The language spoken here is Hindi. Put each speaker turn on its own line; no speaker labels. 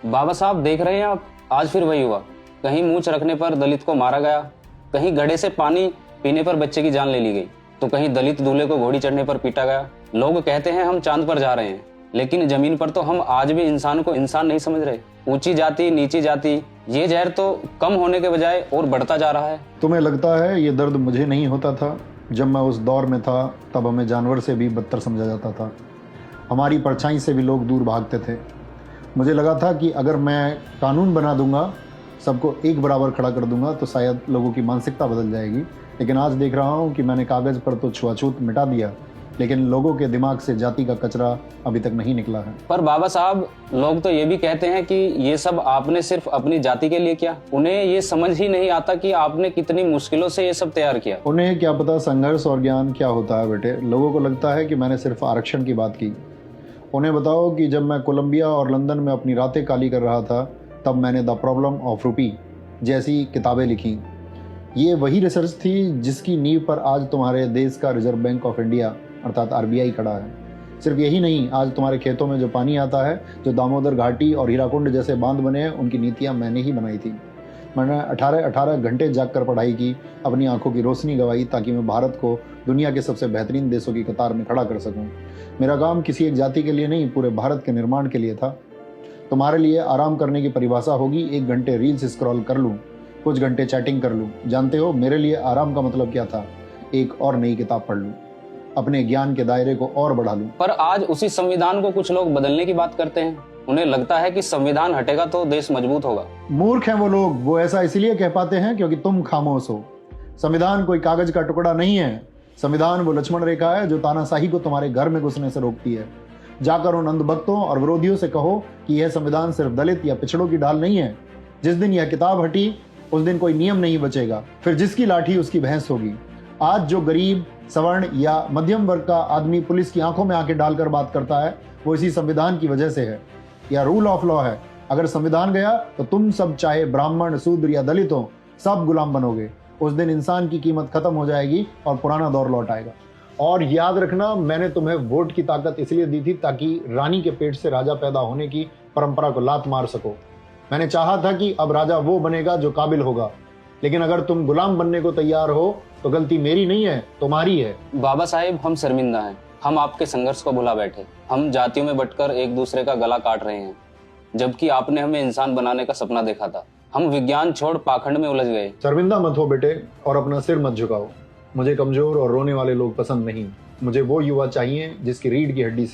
बाबा साहब देख रहे हैं आप, आज फिर वही हुआ। कहीं मूंछ रखने पर दलित को मारा गया, कहीं घड़े से पानी पीने पर बच्चे की जान ले ली गई, तो कहीं दलित दूल्हे को घोड़ी चढ़ने पर पीटा गया। लोग कहते हैं हम चांद पर जा रहे हैं, लेकिन जमीन पर तो हम आज भी इंसान को इंसान नहीं समझ रहे। ऊंची जाति नीची जाति, ये जहर तो कम होने के बजाय और बढ़ता जा रहा है।
तुम्हें लगता है ये दर्द मुझे नहीं होता था? जब मैं उस दौर में था तब हमें जानवर से भी बदतर समझा जाता था। हमारी परछाई से भी लोग दूर भागते थे। मुझे लगा था कि अगर मैं कानून बना दूंगा, सबको एक बराबर खड़ा कर दूंगा, तो शायद लोगों की मानसिकता बदल जाएगी। लेकिन आज देख रहा हूँ कि मैंने कागज़ पर तो छुआछूत मिटा दिया, लेकिन लोगों के दिमाग से जाति का कचरा अभी तक नहीं निकला है।
पर बाबा साहब, लोग तो ये भी कहते हैं कि ये सब आपने सिर्फ अपनी जाति के लिए किया। उन्हें ये समझ ही नहीं आता कि आपने कितनी मुश्किलों से ये सब तैयार किया।
उन्हें क्या पता संघर्ष और ज्ञान क्या होता है बेटे। लोगों को लगता है कि मैंने सिर्फ आरक्षण की बात की। उन्हें बताओ कि जब मैं कोलंबिया और लंदन में अपनी रातें काली कर रहा था, तब मैंने द प्रॉब्लम ऑफ रूपी जैसी किताबें लिखी। ये वही रिसर्च थी जिसकी नींव पर आज तुम्हारे देश का रिजर्व बैंक ऑफ इंडिया अर्थात RBI खड़ा है। सिर्फ यही नहीं, आज तुम्हारे खेतों में जो पानी आता है, जो दामोदर घाटी और हीराकुंड जैसे बांध बने हैं, उनकी नीतियाँ मैंने ही बनाई थी। मैंने 18 घंटे जागकर पढ़ाई की, अपनी आंखों की रोशनी गंवाई, ताकि मैं भारत को दुनिया के सबसे बेहतरीन देशों की कतार में खड़ा कर सकूं। मेरा काम किसी एक जाति के लिए नहीं, पूरे भारत के निर्माण के लिए था। तुम्हारे लिए आराम करने की परिभाषा होगी 1 घंटे रील्स स्क्रॉल कर लूँ, कुछ घंटे चैटिंग कर लूँ। जानते हो मेरे लिए आराम का मतलब क्या था? एक और नई किताब पढ़ लूँ, अपने ज्ञान के दायरे को और बढ़ा लूँ।
पर आज उसी संविधान को कुछ लोग बदलने की बात करते हैं। उन्हें लगता है कि संविधान हटेगा तो देश मजबूत होगा।
मूर्ख हैं वो लोग। वो ऐसा इसलिए कह पाते हैं क्योंकि तुम खामोश हो। संविधान कोई कागज का टुकड़ा नहीं है। संविधान वो लक्ष्मण रेखा है जो तानाशाही को तुम्हारे घर में घुसने से रोकती है। जाकर उन अंधभक्तों और विरोधियों से कहो कि यह संविधान सिर्फ दलित या पिछड़ों की ढाल नहीं है। जिस दिन यह किताब हटी, उस दिन कोई नियम नहीं बचेगा, फिर जिसकी लाठी उसकी भैंस होगी। आज जो गरीब, सवर्ण या मध्यम वर्ग का आदमी पुलिस की आंखों में आंखें डालकर बात करता है, वो इसी संविधान की वजह से है। या रूल ऑफ लॉ है। अगर संविधान गया तो तुम सब, चाहे ब्राह्मण, शूद्र या दलित हो, सब गुलाम बनोगे। उस दिन इंसान की कीमत खत्म हो जाएगी और पुराना दौर लौट आएगा। और याद रखना, मैंने तुम्हें वोट की ताकत इसलिए दी थी ताकि रानी के पेट से राजा पैदा होने की परंपरा को लात मार सको। मैंने चाहा था कि अब राजा वो बनेगा जो काबिल होगा। लेकिन अगर तुम गुलाम बनने को तैयार हो तो गलती मेरी नहीं है, तुम्हारी है।
बाबा साहेब, हम शर्मिंदा हैं। हम आपके संघर्ष को भुला बैठे। हम जातियों में बंटकर एक दूसरे का गला काट रहे हैं, जबकि आपने हमें इंसान बनाने का सपना देखा था। हम विज्ञान छोड़ पाखंड में उलझ गए।
शर्मिंदा मत हो बेटे, और अपना सिर मत झुकाओ। मुझे कमजोर और रोने वाले लोग पसंद नहीं। मुझे वो युवा चाहिए जिसकी रीढ़ की हड्डी